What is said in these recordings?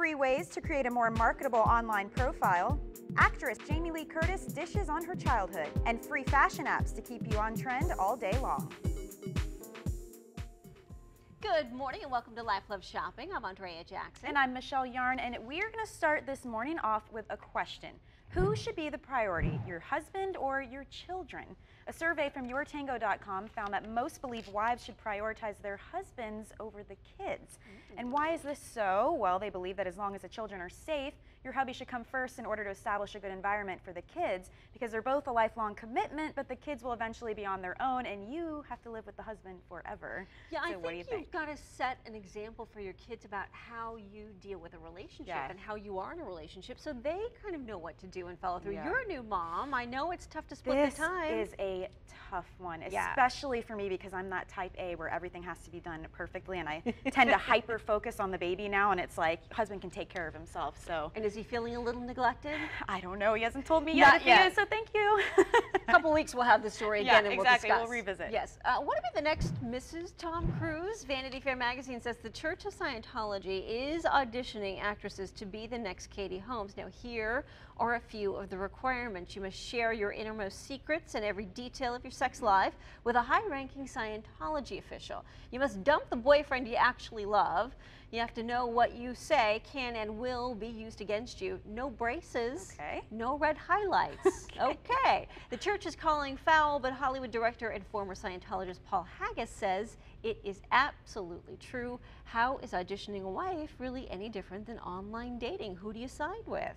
Free ways to create a more marketable online profile. Actress Jamie Lee Curtis dishes on her childhood. And free fashion apps to keep you on trend all day long. Good morning and welcome to Life Love Shopping. I'm Andrea Jackson. And I'm Michelle Yarn, and we're going to start this morning off with a question. Who should be the priority, your husband or your children? A survey from yourtango.com found that most believe wives should prioritize their husbands over the kids. And why is this so? Well, they believe that as long as the children are safe, your hubby should come first in order to establish a good environment for the kids, because they're both a lifelong commitment, but the kids will eventually be on their own and you have to live with the husband forever. Yeah, so I think you've got to set an example for your kids about how you deal with a relationship and how you are in a relationship, so they kind of know what to do and follow through. You're a new mom. I know it's tough to split the time. This is a tough one, especially for me, because I'm that type A where everything has to be done perfectly, and I tend to hyper focus on the baby now, and it's like husband can take care of himself. So. And is he feeling a little neglected? I don't know. He hasn't told me yet if he is, so thank you. A couple weeks we'll have the story again and we'll discuss. We'll revisit. Yes. What about the next Mrs. Tom Cruise? Vanity Fair magazine says the Church of Scientology is auditioning actresses to be the next Katie Holmes. Now here are a few of the requirements. You must share your innermost secrets and every detail of your sex life with a high-ranking Scientology official. You must dump the boyfriend you actually love. You have to know what you say can and will be used against you. No braces, no red highlights. Okay. The church is calling foul, but Hollywood director and former Scientologist Paul Haggis says it is absolutely true. How is auditioning a wife really any different than online dating? Who do you side with?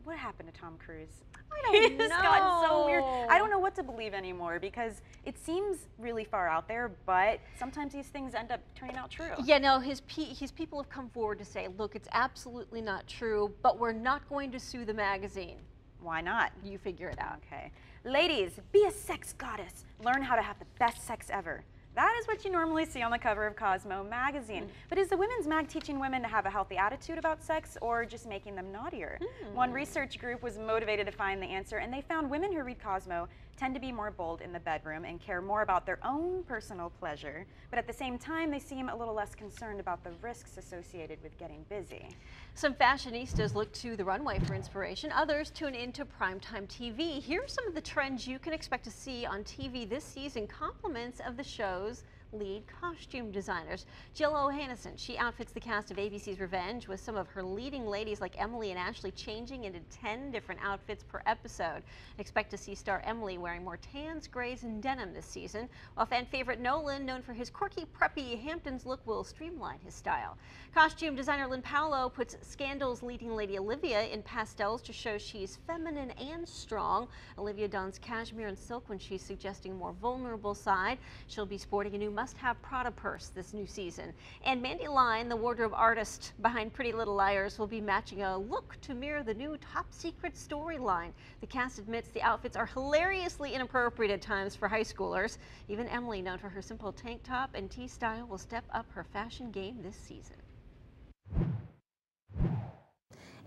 What happened to Tom Cruise? I don't know. He's gotten so weird. I don't know what to believe anymore, because it seems really far out there, but sometimes these things end up turning out true. Yeah, no, his people have come forward to say, look, it's absolutely not true, but we're not going to sue the magazine. Why not? You figure it out. Okay. Ladies, be a sex goddess. Learn how to have the best sex ever. That is what you normally see on the cover of Cosmo magazine. But is the women's mag teaching women to have a healthy attitude about sex, or just making them naughtier? One research group was motivated to find the answer, and they found women who read Cosmo tend to be more bold in the bedroom and care more about their own personal pleasure. But at the same time, they seem a little less concerned about the risks associated with getting busy. Some fashionistas look to the runway for inspiration. Others tune into primetime TV. Here are some of the trends you can expect to see on TV this season, compliments of the show's lead costume designers. Jill O'Hannison, she outfits the cast of ABC's Revenge, with some of her leading ladies like Emily and Ashley changing into 10 different outfits per episode. Expect to see star Emily wearing more tans, grays, and denim this season, while fan favorite Nolan, known for his quirky, preppy Hamptons look, will streamline his style. Costume designer Lynn Paolo puts Scandal's leading lady Olivia in pastels to show she's feminine and strong. Olivia dons cashmere and silk when she's suggesting a more vulnerable side. She'll be sporting a new must-have Prada purse this new season. And Mandy Line, the wardrobe artist behind Pretty Little Liars, will be matching a look to mirror the new Top Secret storyline. The cast admits the outfits are hilariously inappropriate at times for high schoolers. Even Emily, known for her simple tank top and tee style, will step up her fashion game this season.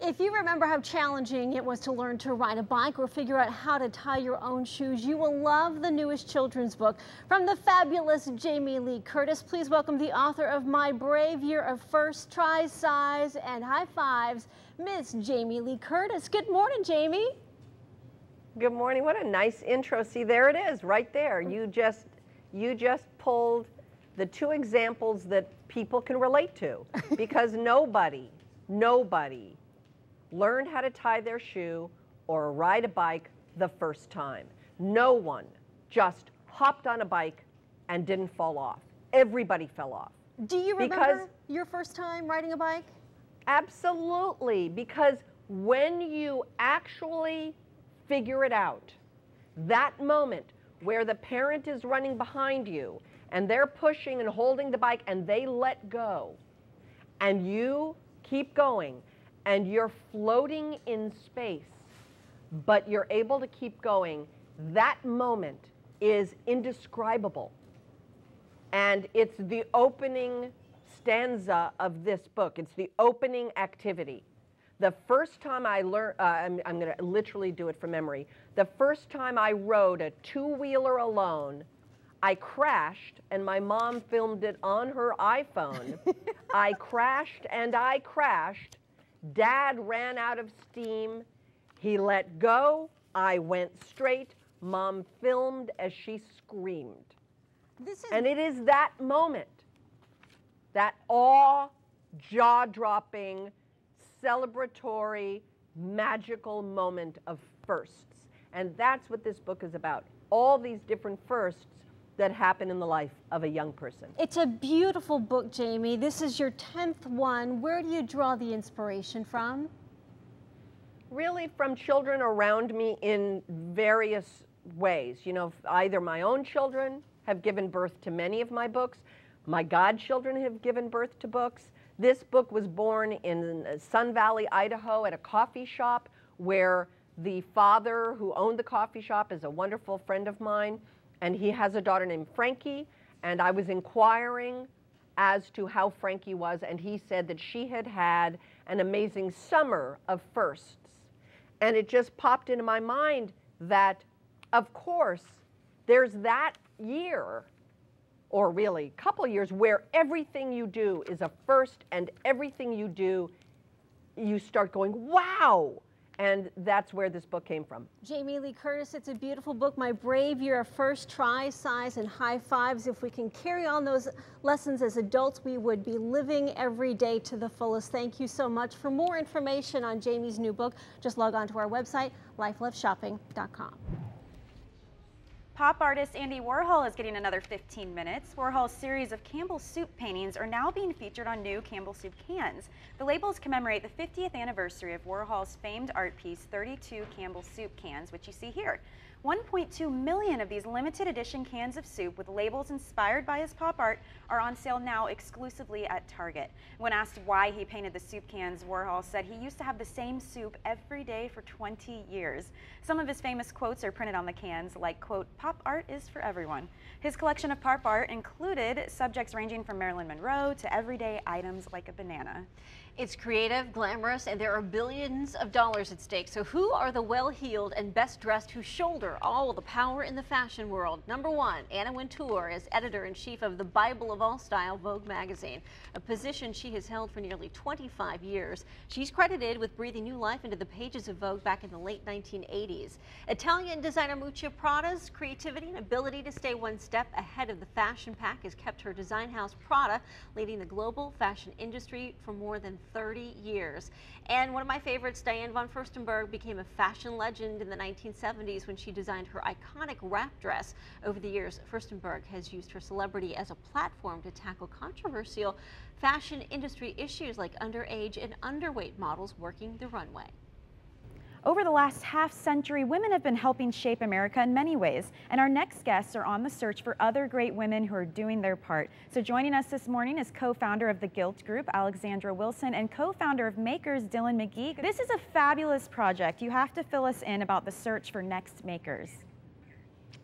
If you remember how challenging it was to learn to ride a bike or figure out how to tie your own shoes, you will love the newest children's book from the fabulous Jamie Lee Curtis. Please welcome the author of My Brave Year of First Tries, Sighs, and High Fives, Miss Jamie Lee Curtis. Good morning, Jamie. Good morning. What a nice intro. See, there it is, right there. You just pulled the two examples that people can relate to, because nobody learned how to tie their shoe or ride a bike the first time. No one just hopped on a bike and didn't fall off. Everybody fell off. Do you remember your first time riding a bike? Absolutely, because when you actually figure it out, that moment where the parent is running behind you and they're pushing and holding the bike and they let go and you keep going, and you're floating in space, but you're able to keep going, that moment is indescribable. And it's the opening stanza of this book. It's the opening activity. The first time I learned, I'm going to literally do it from memory. The first time I rode a two-wheeler alone, I crashed, and my mom filmed it on her iPhone. I crashed and I crashed. Dad ran out of steam. He let go. I went straight. Mom filmed as she screamed. And it is that moment, that awe, jaw-dropping, celebratory, magical moment of firsts. And that's what this book is about. All these different firsts that happen in the life of a young person. It's a beautiful book, Jamie. This is your 10th one. Where do you draw the inspiration from? Really from children around me in various ways. You know, either my own children have given birth to many of my books, my godchildren have given birth to books. This book was born in Sun Valley, Idaho at a coffee shop where the father who owned the coffee shop is a wonderful friend of mine, and he has a daughter named Frankie, and I was inquiring as to how Frankie was, and he said that she had had an amazing summer of firsts. And it just popped into my mind that, of course, there's that year, or really a couple of years, where everything you do is a first, and everything you do, you start going, wow! And that's where this book came from. Jamie Lee Curtis, it's a beautiful book. My brave year of first try, size, and high fives. If we can carry on those lessons as adults, we would be living every day to the fullest. Thank you so much. For more information on Jamie's new book, just log on to our website, lifeloveshopping.com. Pop artist Andy Warhol is getting another 15 minutes. Warhol's series of Campbell soup paintings are now being featured on new Campbell soup cans. The labels commemorate the 50th anniversary of Warhol's famed art piece, 32 Campbell soup cans, which you see here. 1.2 million of these limited edition cans of soup with labels inspired by his pop art are on sale now exclusively at Target. When asked why he painted the soup cans, Warhol said he used to have the same soup every day for 20 years. Some of his famous quotes are printed on the cans, like, quote, "Pop art is for everyone." His collection of pop art included subjects ranging from Marilyn Monroe to everyday items like a banana. It's creative, glamorous, and there are billions of dollars at stake. So who are the well-heeled and best-dressed who shoulder all the power in the fashion world? Number one, Anna Wintour is editor-in-chief of the Bible of All Style, Vogue magazine, a position she has held for nearly 25 years. She's credited with breathing new life into the pages of Vogue back in the late 1980s. Italian designer Miuccia Prada's creativity and ability to stay one step ahead of the fashion pack has kept her design house Prada leading the global fashion industry for more than 30 years. And one of my favorites, Diane von Furstenberg, became a fashion legend in the 1970s when she designed her iconic wrap dress. Over the years, Furstenberg has used her celebrity as a platform to tackle controversial fashion industry issues like underage and underweight models working the runway. Over the last half-century, women have been helping shape America in many ways, and our next guests are on the search for other great women who are doing their part. So joining us this morning is co-founder of the Gilt Group, Alexandra Wilson, and co-founder of Makers, Dylan McGee. This is a fabulous project. You have to fill us in about the search for next Makers.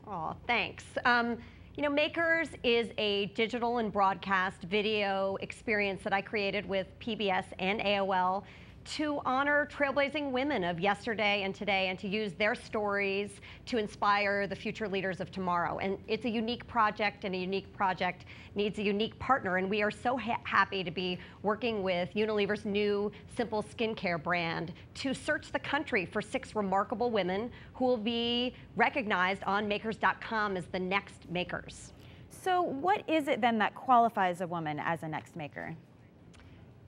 Oh, thanks. You know, Makers is a digital and broadcast video experience that I created with PBS and AOL to honor trailblazing women of yesterday and today, and to use their stories to inspire the future leaders of tomorrow. And it's a unique project, and a unique project needs a unique partner. And we are so happy to be working with Unilever's new Simple Skincare brand to search the country for 6 remarkable women who will be recognized on makers.com as the next makers. So what is it then that qualifies a woman as a next maker?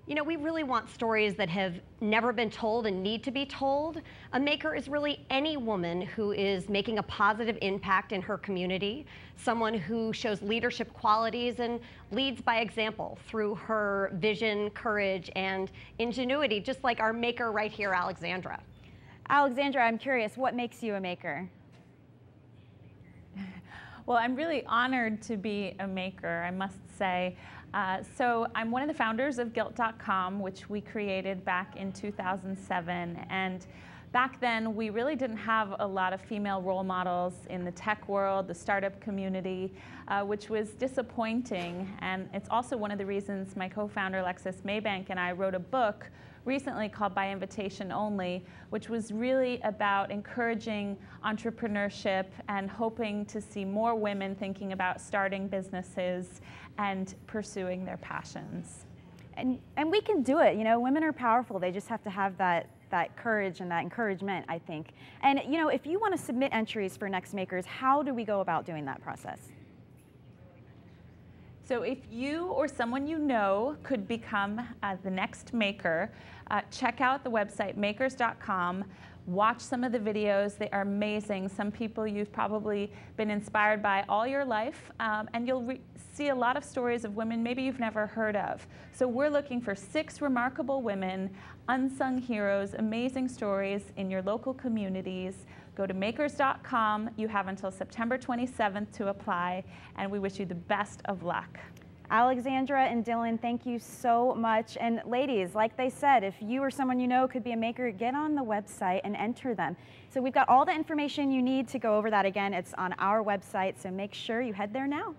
You know, we really want stories that have never been told and need to be told. A maker is really any woman who is making a positive impact in her community, someone who shows leadership qualities and leads by example through her vision, courage, and ingenuity, just like our maker right here, Alexandra. Alexandra, I'm curious, what makes you a maker? Well, I'm really honored to be a maker, I must say. So I'm one of the founders of Gilt.com, which we created back in 2007. And Back then, we really didn't have a lot of female role models in the tech world, the startup community, which was disappointing. And it's also one of the reasons my co-founder, Alexis Maybank, and I wrote a book recently called By Invitation Only, which was really about encouraging entrepreneurship and hoping to see more women thinking about starting businesses and pursuing their passions. And we can do it. You know, women are powerful. They just have to have that courage and that encouragement, I think. And you know, if you want to submit entries for Next Makers, how do we go about doing that process? So if you or someone you know could become the next maker, check out the website makers.com. Watch some of the videos. They are amazing. Some people you've probably been inspired by all your life, and you'll see a lot of stories of women maybe you've never heard of. So we're looking for 6 remarkable women, unsung heroes, amazing stories in your local communities. Go to makers.com. You have until September 27th to apply, and we wish you the best of luck. Alexandra and Dylan, thank you so much. And ladies, like they said, if you or someone you know could be a maker, get on the website and enter them. So we've got all the information you need to go over that. Again, it's on our website, so make sure you head there now.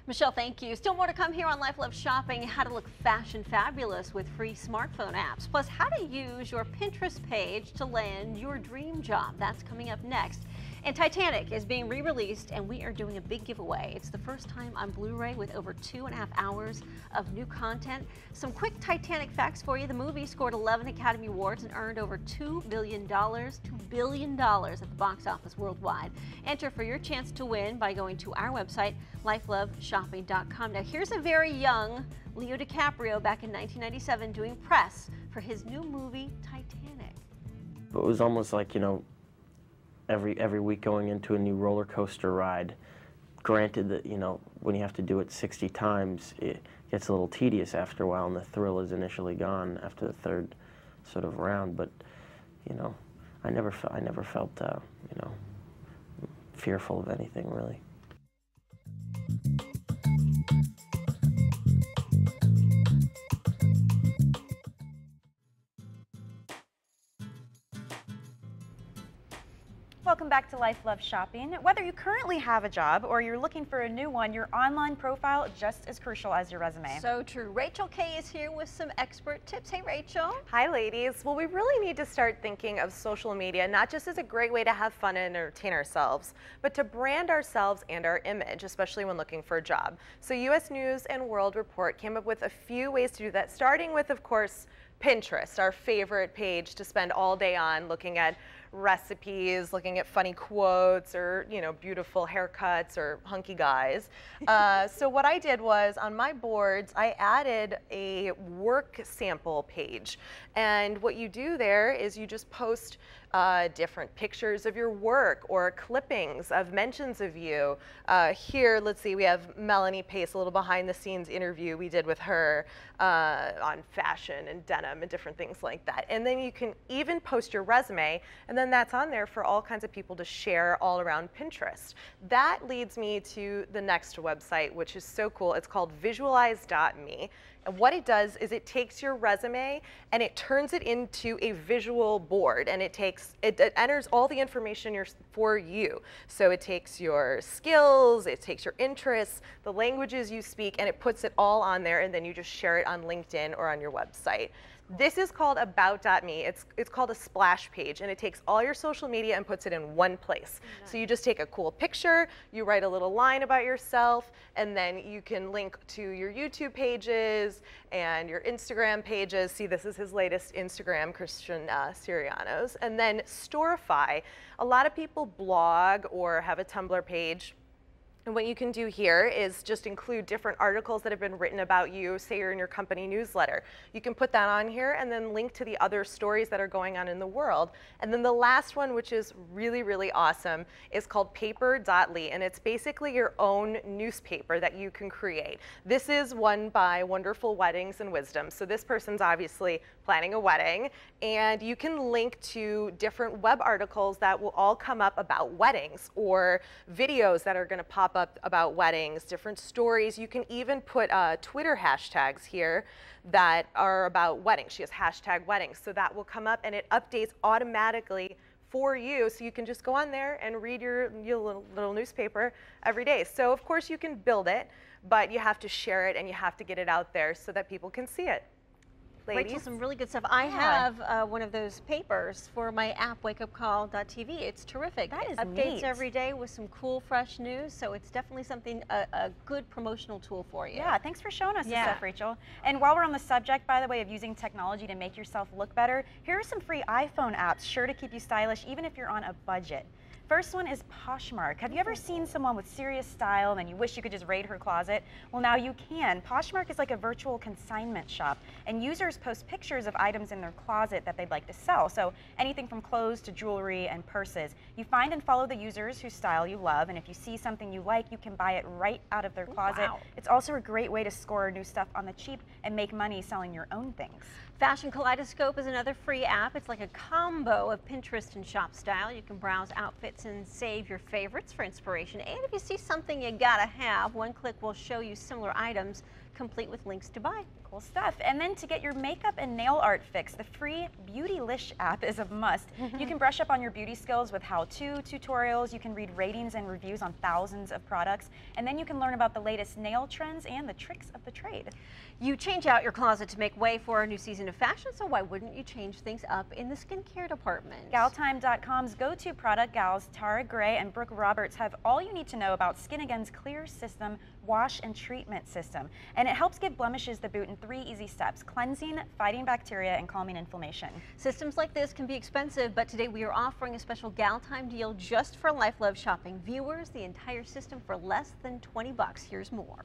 Michelle, thank you. Still more to come here on Life Love Shopping, how to look fashion fabulous with free smartphone apps, plus how to use your Pinterest page to land your dream job. That's coming up next. And Titanic is being re-released, and we are doing a big giveaway. It's the first time on Blu-ray with over 2.5 hours of new content. Some quick Titanic facts for you. The movie scored 11 Academy Awards and earned over $2 billion at the box office worldwide. Enter for your chance to win by going to our website, lifeloveshopping.com. Now, here's a very young Leo DiCaprio back in 1997 doing press for his new movie, Titanic. It was almost like, you know, every week going into a new roller coaster ride. Granted that, you know, when you have to do it 60 times, it gets a little tedious after a while, and the thrill is initially gone after the third sort of round. But, you know, I never felt, you know, fearful of anything really. Welcome back to Life Love Shopping. Whether you currently have a job or you're looking for a new one, your online profile is just as crucial as your resume. So true. Rachel Kay is here with some expert tips. Hey, Rachel. Hi, ladies. Well, we really need to start thinking of social media not just as a great way to have fun and entertain ourselves, but to brand ourselves and our image, especially when looking for a job. So U.S. News and World Report came up with a few ways to do that, starting with, of course, Pinterest, our favorite page to spend all day on, looking at recipes, looking at funny quotes, or, you know, beautiful haircuts or hunky guys. So what I did was, on my boards, I added a work sample page. And what you do there is you just post different pictures of your work or clippings of mentions of you. Here, let's see, we have Melanie Pace, a little behind the scenes interview we did with her on fashion and denim and different things like that. And then you can even post your resume, and then that's on there for all kinds of people to share all around Pinterest. That leads me to the next website, which is so cool. It's called visualize.me. And what it does is it takes your resume and it turns it into a visual board, and it enters all the information for you. So it takes your skills, it takes your interests, the languages you speak, and it puts it all on there, and then you just share it on LinkedIn or on your website. This is called about.me. It's called a splash page, and it takes all your social media and puts it in one place. Nice. So you just take a cool picture, you write a little line about yourself, and then you can link to your YouTube pages and your Instagram pages. See, this is his latest Instagram, Christian Sirianos. And then Storify. A lot of people blog or have a Tumblr page. And what you can do here is just include different articles that have been written about you, say you're in your company newsletter. You can put that on here and then link to the other stories that are going on in the world. And then the last one, which is really, really awesome, is called paper.ly, and it's basically your own newspaper that you can create. This is one by Wonderful Weddings and Wisdom. So this person's obviously planning a wedding, and you can link to different web articles that will all come up about weddings, or videos that are going to pop pop up about weddings, different stories. You can even put Twitter hashtags here that are about weddings. She has hashtag weddings, so that will come up and it updates automatically for you, so you can just go on there and read your little newspaper every day. So of course you can build it, but you have to share it and you have to get it out there so that people can see it. Ladies? Rachel, some really good stuff. I have one of those papers for my app, wakeupcall.tv. It's terrific. That is updates neat. every day with some cool, fresh news. So it's definitely something, a good promotional tool for you. Yeah, thanks for showing us this stuff, Rachel. And while we're on the subject, by the way, of using technology to make yourself look better, here are some free iPhone apps sure to keep you stylish even if you're on a budget. First one is Poshmark. Have you ever seen someone with serious style and then you wish you could just raid her closet? Well, now you can. Poshmark is like a virtual consignment shop, and users post pictures of items in their closet that they'd like to sell. So anything from clothes to jewelry and purses. You find and follow the users whose style you love, and if you see something you like, you can buy it right out of their closet. Wow. It's also a great way to score new stuff on the cheap and make money selling your own things. Fashion Kaleidoscope is another free app. It's like a combo of Pinterest and Shop Style. You can browse outfits and save your favorites for inspiration. And if you see something you gotta have, one click will show you similar items, complete with links to buy. Cool stuff. And then to get your makeup and nail art fix, the free Beautylish app is a must. You can brush up on your beauty skills with how-to tutorials. You can read ratings and reviews on thousands of products. And then you can learn about the latest nail trends and the tricks of the trade. You change out your closet to make way for a new season of fashion, so why wouldn't you change things up in the skincare department? Galtime.com's go-to product gals Tara Gray and Brooke Roberts have all you need to know about Skin Again's Clear System wash and treatment system. And it helps give blemishes the boot in 3 easy steps: cleansing, fighting bacteria, and calming inflammation. Systems like this can be expensive, but today we are offering a special Gal Time deal just for Life Love shopping viewers. The entire system for less than $20. Here's more.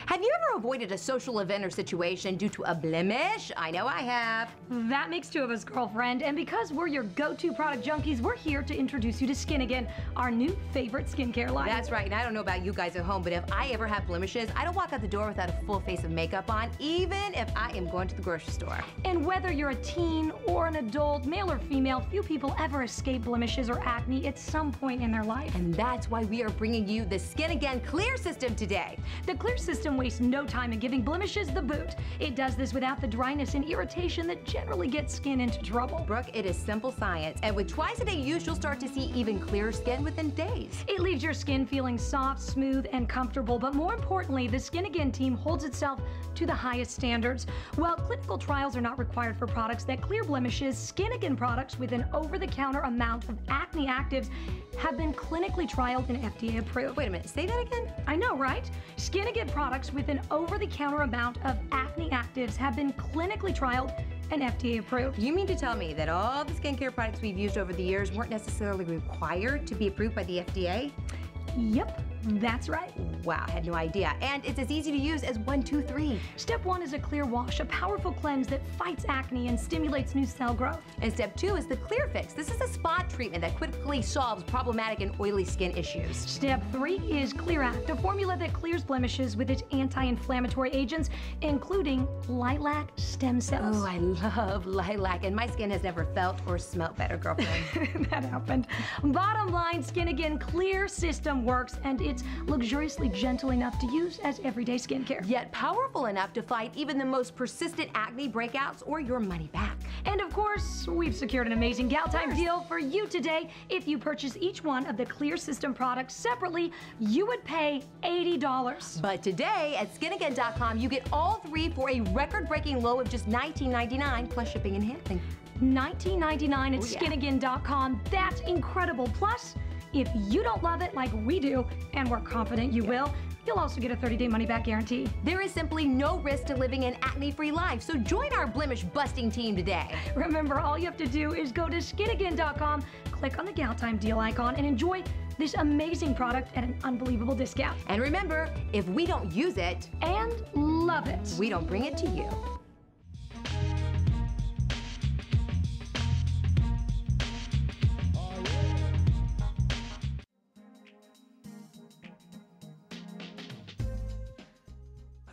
Have you ever avoided a social event or situation due to a blemish? I know I have. That makes 2 of us, girlfriend. And because we're your go-to product junkies, we're here to introduce you to Skin Again, our new favorite skincare line. That's right, and I don't know about you guys at home, but if I ever have blemishes, I don't walk out the door without a full face of makeup on, even if I am going to the grocery store. And whether you're a teen or an adult, male or female, few people ever escape blemishes or acne at some point in their life. And that's why we are bringing you the Skin Again Clear System today. The Clear System wastes no time in giving blemishes the boot. It does this without the dryness and irritation that generally gets skin into trouble. Brooke, it is simple science, and with twice-a-day use, you'll start to see even clearer skin within days. It leaves your skin feeling soft, smooth, and comfortable, but more importantly, the Skin Again team holds itself to the highest standards. While clinical trials are not required for products that clear blemishes, Skin Again products with an over-the-counter amount of acne actives have been clinically trialed and FDA approved. Wait a minute, say that again? I know, right? Skin Again products with an over-the-counter amount of acne actives have been clinically trialed and FDA approved. You mean to tell me that all the skincare products we've used over the years weren't necessarily required to be approved by the FDA? Yep, that's right. Wow, I had no idea. And it's as easy to use as 1, 2, 3. Step 1 is a clear wash, a powerful cleanse that fights acne and stimulates new cell growth. And step 2 is the Clear Fix. This is a spot treatment that quickly solves problematic and oily skin issues. Step 3 is Clear Act, a formula that clears blemishes with its anti-inflammatory agents, including lilac stem cells. Oh, I love lilac, and my skin has never felt or smelt better, girlfriend. That happened. Bottom line, Skin Again Clear System works, and it's luxuriously gentle enough to use as everyday skincare. Yet powerful enough to fight even the most persistent acne breakouts or your money back. And of course, we've secured an amazing Gal Time deal for you today. If you purchase each one of the Clear System products separately, you would pay $80. But today at skinagain.com, you get all 3 for a record-breaking low of just $19.99 plus shipping and handling. $19.99 at skinagain.com. That's incredible. Plus, if you don't love it like we do, and we're confident you will, you'll also get a 30-day money-back guarantee. There is simply no risk to living an acne-free life, so join our blemish-busting team today. Remember, all you have to do is go to skinagain.com, click on the Gal Time deal icon, and enjoy this amazing product at an unbelievable discount. And remember, if we don't use it and love it, we don't bring it to you.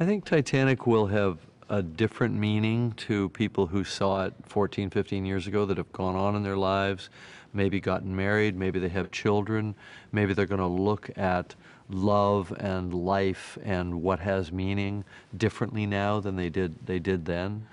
I think Titanic will have a different meaning to people who saw it 14, 15 years ago that have gone on in their lives, maybe gotten married, maybe they have children, maybe they're going to look at love and life and what has meaning differently now than they did then.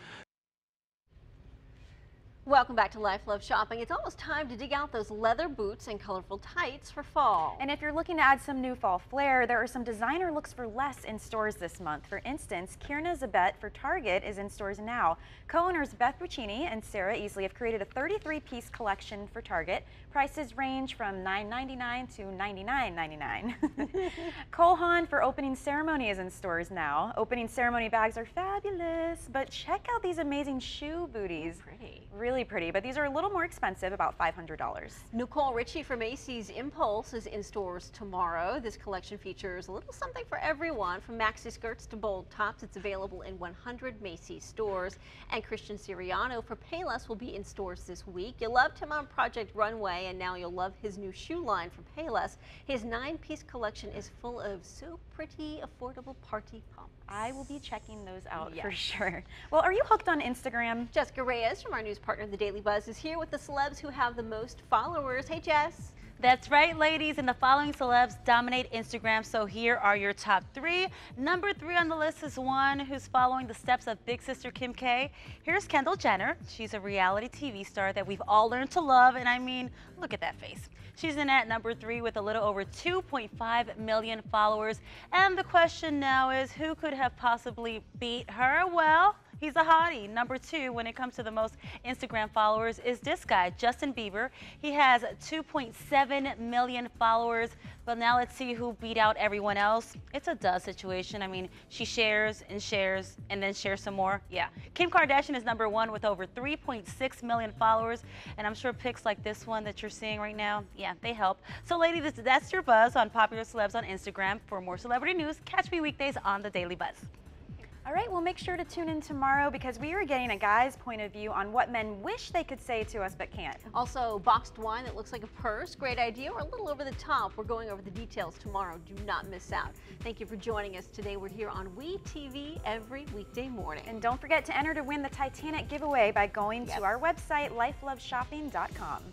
Welcome back to Life Love Shopping. It's almost time to dig out those leather boots and colorful tights for fall. And if you're looking to add some new fall flair, there are some designer looks for less in stores this month. For instance, Kierna Zabet for Target is in stores now. Co-owners Beth Ruccini and Sarah Easley have created a 33-piece collection for Target. Prices range from $9.99 to $99.99. Cole Haan for Opening Ceremony is in stores now. Opening Ceremony bags are fabulous, but check out these amazing shoe booties. Pretty. Really pretty, but these are a little more expensive, about $500. Nicole Richie from Macy's Impulse is in stores tomorrow. This collection features a little something for everyone, from maxi skirts to bold tops. It's available in 100 Macy's stores. And Christian Siriano for Payless will be in stores this week. You loved him on Project Runway, and now you'll love his new shoe line from Payless. His 9-piece collection is full of so pretty, affordable party pumps. I will be checking those out for sure. Well, are you hooked on Instagram? Jessica Reyes from our news partner, The Daily Buzz, is here with the celebs who have the most followers. Hey, Jess. That's right, ladies, and the following celebs dominate Instagram, so here are your top 3. Number 3 on the list is one who's following the steps of big sister Kim K. Here's Kendall Jenner. She's a reality TV star that we've all learned to love, and I mean, look at that face. She's in at number 3 with a little over 2.5 million followers, and the question now is, who could have possibly beat her? Well, he's a hottie. Number 2 when it comes to the most Instagram followers is this guy, Justin Bieber. He has 2.7 million followers. But now let's see who beat out everyone else. It's a duh situation. I mean, she shares and then shares some more. Yeah. Kim Kardashian is number 1 with over 3.6 million followers. And I'm sure pics like this one that you're seeing right now, yeah, they help. So ladies, that's your buzz on popular celebs on Instagram. For more celebrity news, catch me weekdays on The Daily Buzz. All right, well, make sure to tune in tomorrow because we are getting a guy's point of view on what men wish they could say to us but can't. Also, boxed wine that looks like a purse. Great idea, or a little over the top. We're going over the details tomorrow. Do not miss out. Thank you for joining us today. We're here on WeTV every weekday morning. And don't forget to enter to win the Titanic giveaway by going to our website, lifeloveshopping.com.